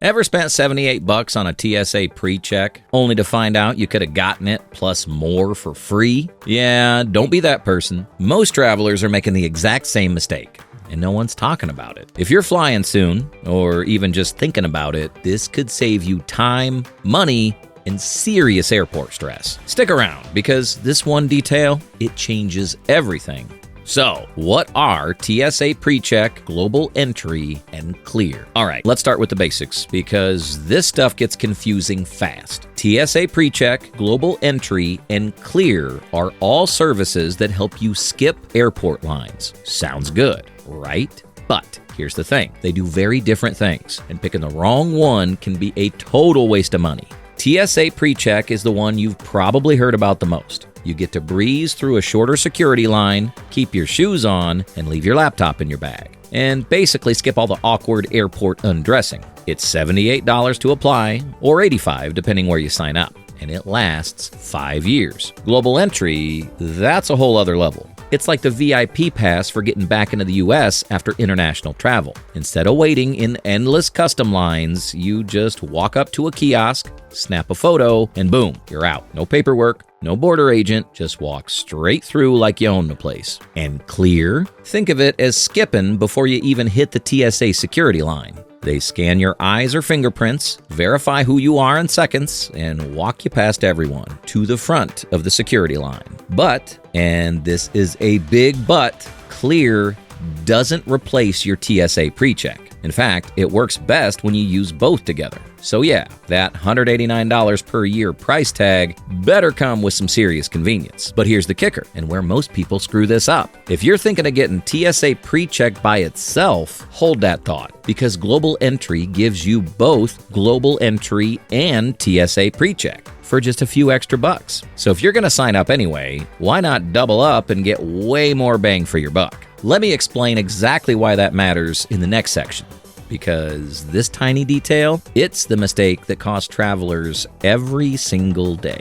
Ever spent $78 on a TSA PreCheck only to find out you could have gotten it plus more for free? Yeah, don't be that person. Most travelers are making the exact same mistake, and no one's talking about it. If you're flying soon, or even just thinking about it, this could save you time, money, and serious airport stress. Stick around, because this one detail, it changes everything. So, what are TSA PreCheck, Global Entry, and Clear? All right, let's start with the basics, because this stuff gets confusing fast. TSA PreCheck, Global Entry, and Clear are all services that help you skip airport lines. Sounds good, right? But here's the thing. They do very different things, and picking the wrong one can be a total waste of money. TSA PreCheck is the one you've probably heard about the most. You get to breeze through a shorter security line, keep your shoes on, and leave your laptop in your bag. And basically skip all the awkward airport undressing. It's $78 to apply, or $85 depending where you sign up. And it lasts 5 years. Global Entry, that's a whole other level. It's like the VIP pass for getting back into the US after international travel. Instead of waiting in endless custom lines, you just walk up to a kiosk, snap a photo, and boom, you're out. No paperwork, no border agent, just walk straight through like you own the place. And Clear? Think of it as skipping before you even hit the TSA security line. They scan your eyes or fingerprints, verify who you are in seconds, and walk you past everyone to the front of the security line. But, and this is a big but, Clear doesn't replace your TSA PreCheck. In fact, it works best when you use both together. So yeah, that $189 per year price tag better come with some serious convenience. But here's the kicker, and where most people screw this up. If you're thinking of getting TSA PreCheck by itself, hold that thought, because Global Entry gives you both Global Entry and TSA PreCheck for just a few extra bucks. So if you're going to sign up anyway, why not double up and get way more bang for your buck? Let me explain exactly why that matters in the next section. Because this tiny detail, it's the mistake that costs travelers every single day.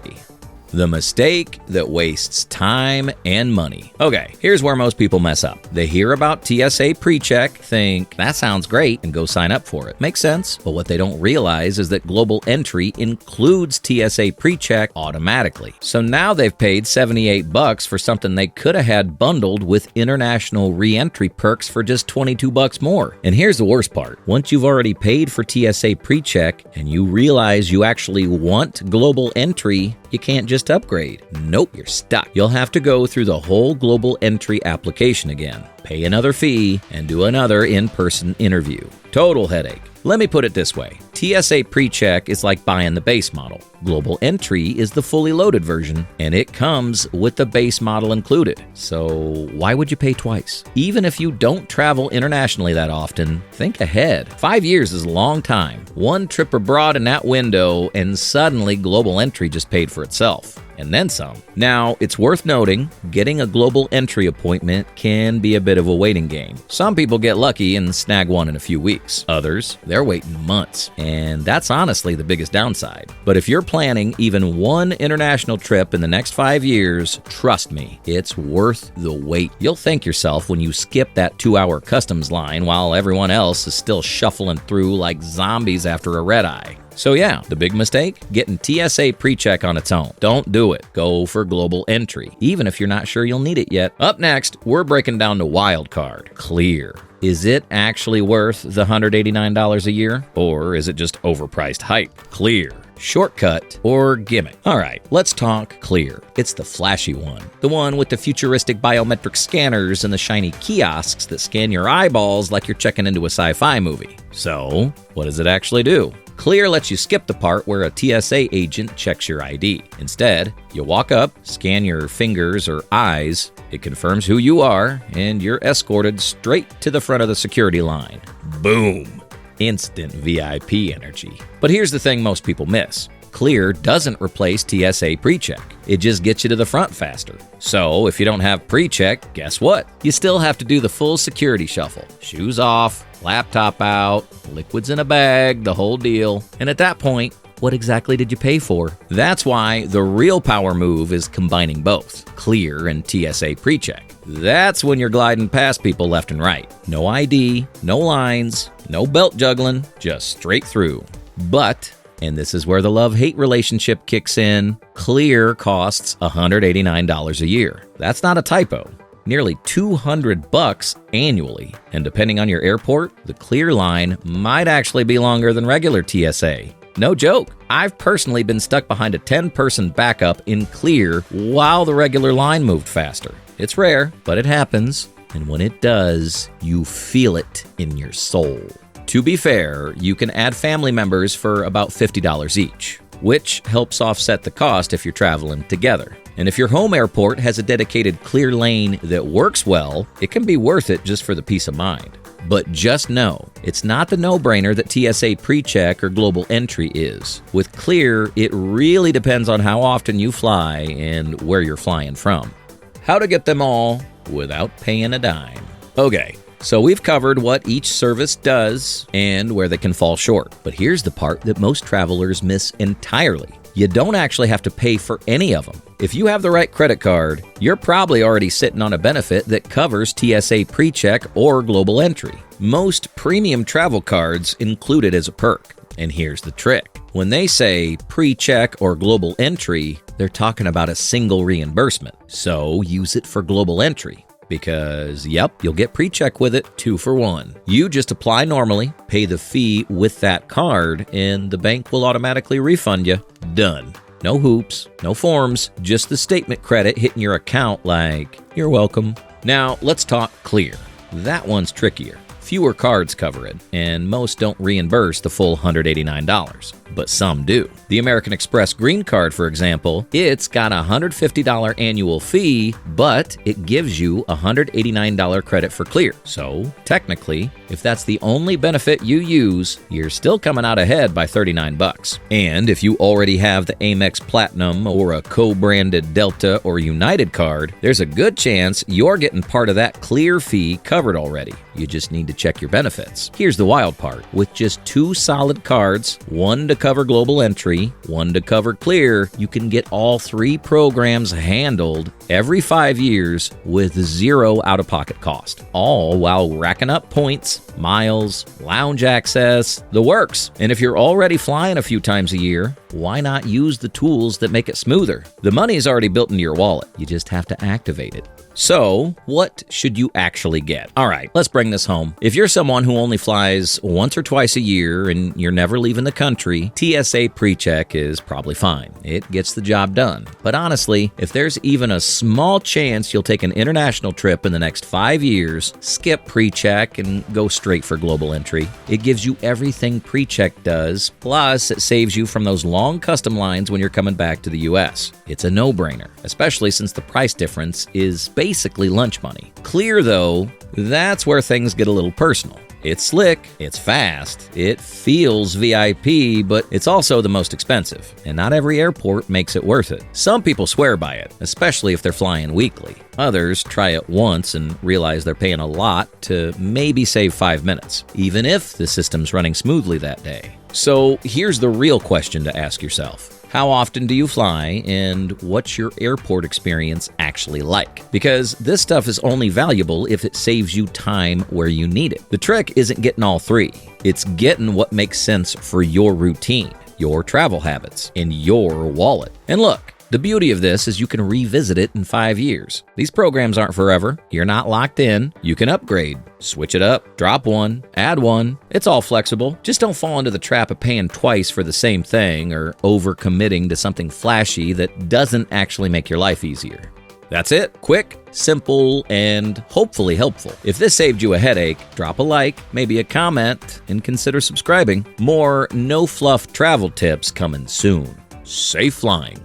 The mistake that wastes time and money. Okay, here's where most people mess up. They hear about TSA PreCheck, think, that sounds great, and go sign up for it. Makes sense, but what they don't realize is that Global Entry includes TSA PreCheck automatically. So now they've paid $78 for something they could have had bundled with international re-entry perks for just $22 more. And here's the worst part. Once you've already paid for TSA PreCheck and you realize you actually want Global Entry, you can't just upgrade. Nope, you're stuck. You'll have to go through the whole Global Entry application again, pay another fee, and do another in-person interview. Total headache. Let me put it this way. TSA PreCheck is like buying the base model. Global Entry is the fully loaded version, and it comes with the base model included. So why would you pay twice? Even if you don't travel internationally that often, think ahead. 5 years is a long time. One trip abroad in that window, and suddenly Global Entry just paid for itself. And then some. Now, it's worth noting, getting a Global Entry appointment can be a bit of a waiting game. Some people get lucky and snag one in a few weeks. Others, they're waiting months. And that's honestly the biggest downside. But if you're planning even one international trip in the next 5 years, trust me, it's worth the wait. You'll thank yourself when you skip that 2-hour customs line while everyone else is still shuffling through like zombies after a red eye. So yeah, the big mistake? Getting TSA PreCheck on its own. Don't do it. Go for Global Entry, even if you're not sure you'll need it yet. Up next, we're breaking down the wild card, Clear. Is it actually worth the $189 a year? Or is it just overpriced hype? Clear. Shortcut or gimmick? All right, let's talk Clear. It's the flashy one. The one with the futuristic biometric scanners and the shiny kiosks that scan your eyeballs like you're checking into a sci-fi movie. So, what does it actually do? Clear lets you skip the part where a TSA agent checks your ID. Instead, you walk up, scan your fingers or eyes, it confirms who you are, and you're escorted straight to the front of the security line. Boom! Instant VIP energy. But here's the thing most people miss. Clear doesn't replace TSA PreCheck. It just gets you to the front faster. So if you don't have PreCheck, guess what? You still have to do the full security shuffle. Shoes off, laptop out, liquids in a bag, the whole deal. And at that point, what exactly did you pay for? That's why the real power move is combining both, Clear and TSA PreCheck. That's when you're gliding past people left and right. No ID, no lines, no belt juggling, just straight through. But, and this is where the love-hate relationship kicks in, Clear costs $189 a year. That's not a typo. Nearly $200 annually. And depending on your airport, the Clear line might actually be longer than regular TSA. No joke. I've personally been stuck behind a 10-person backup in Clear while the regular line moved faster. It's rare, but it happens. And when it does, you feel it in your soul. To be fair, you can add family members for about $50 each, which helps offset the cost if you're traveling together. And if your home airport has a dedicated Clear lane that works well, it can be worth it just for the peace of mind. But just know, it's not the no-brainer that TSA PreCheck or Global Entry is. With Clear, it really depends on how often you fly and where you're flying from. How to get them all without paying a dime. Okay, so we've covered what each service does and where they can fall short. But here's the part that most travelers miss entirely. You don't actually have to pay for any of them. If you have the right credit card, you're probably already sitting on a benefit that covers TSA PreCheck or Global Entry. Most premium travel cards include it as a perk. And here's the trick. When they say PreCheck or Global Entry, they're talking about a single reimbursement. So use it for Global Entry. Because, yep, you'll get PreCheck with it 2 for 1. You just apply normally, pay the fee with that card, and the bank will automatically refund you. Done. No hoops, no forms, just the statement credit hitting your account like, you're welcome. Now, let's talk Clear. That one's trickier. Fewer cards cover it, and most don't reimburse the full $189, but some do. The American Express Green Card, for example, it's got a $150 annual fee, but it gives you a $189 credit for Clear. So, technically, if that's the only benefit you use, you're still coming out ahead by $39. And if you already have the Amex Platinum or a co-branded Delta or United card, there's a good chance you're getting part of that Clear fee covered already. You just need to check your benefits. Here's the wild part. With just 2 solid cards, one to cover Global Entry, one to cover Clear, you can get all 3 programs handled every 5 years with 0 out-of-pocket cost. All while racking up points, miles, lounge access, the works. And if you're already flying a few times a year, why not use the tools that make it smoother? The money's already built into your wallet. You just have to activate it. So, what should you actually get? All right, let's bring this home. If you're someone who only flies once or twice a year and you're never leaving the country, TSA PreCheck is probably fine. It gets the job done. But honestly, if there's even a small chance you'll take an international trip in the next 5 years, skip PreCheck and go straight for Global Entry. It gives you everything PreCheck does, plus it saves you from those long custom lines when you're coming back to the US. It's a no-brainer, especially since the price difference is basically lunch money. Clear, though, that's where things get a little personal. It's slick, it's fast, it feels VIP, but it's also the most expensive, and not every airport makes it worth it. Some people swear by it, especially if they're flying weekly. Others try it once and realize they're paying a lot to maybe save 5 minutes, even if the system's running smoothly that day. So here's the real question to ask yourself. How often do you fly, and what's your airport experience actually like? Because this stuff is only valuable if it saves you time where you need it. The trick isn't getting all 3. It's getting what makes sense for your routine, your travel habits, and your wallet. And look, the beauty of this is you can revisit it in 5 years. These programs aren't forever. You're not locked in. You can upgrade, switch it up, drop one, add one. It's all flexible. Just don't fall into the trap of paying twice for the same thing or overcommitting to something flashy that doesn't actually make your life easier. That's it. Quick, simple, and hopefully helpful. If this saved you a headache, drop a like, maybe a comment, and consider subscribing. More no-fluff travel tips coming soon. Safe flying.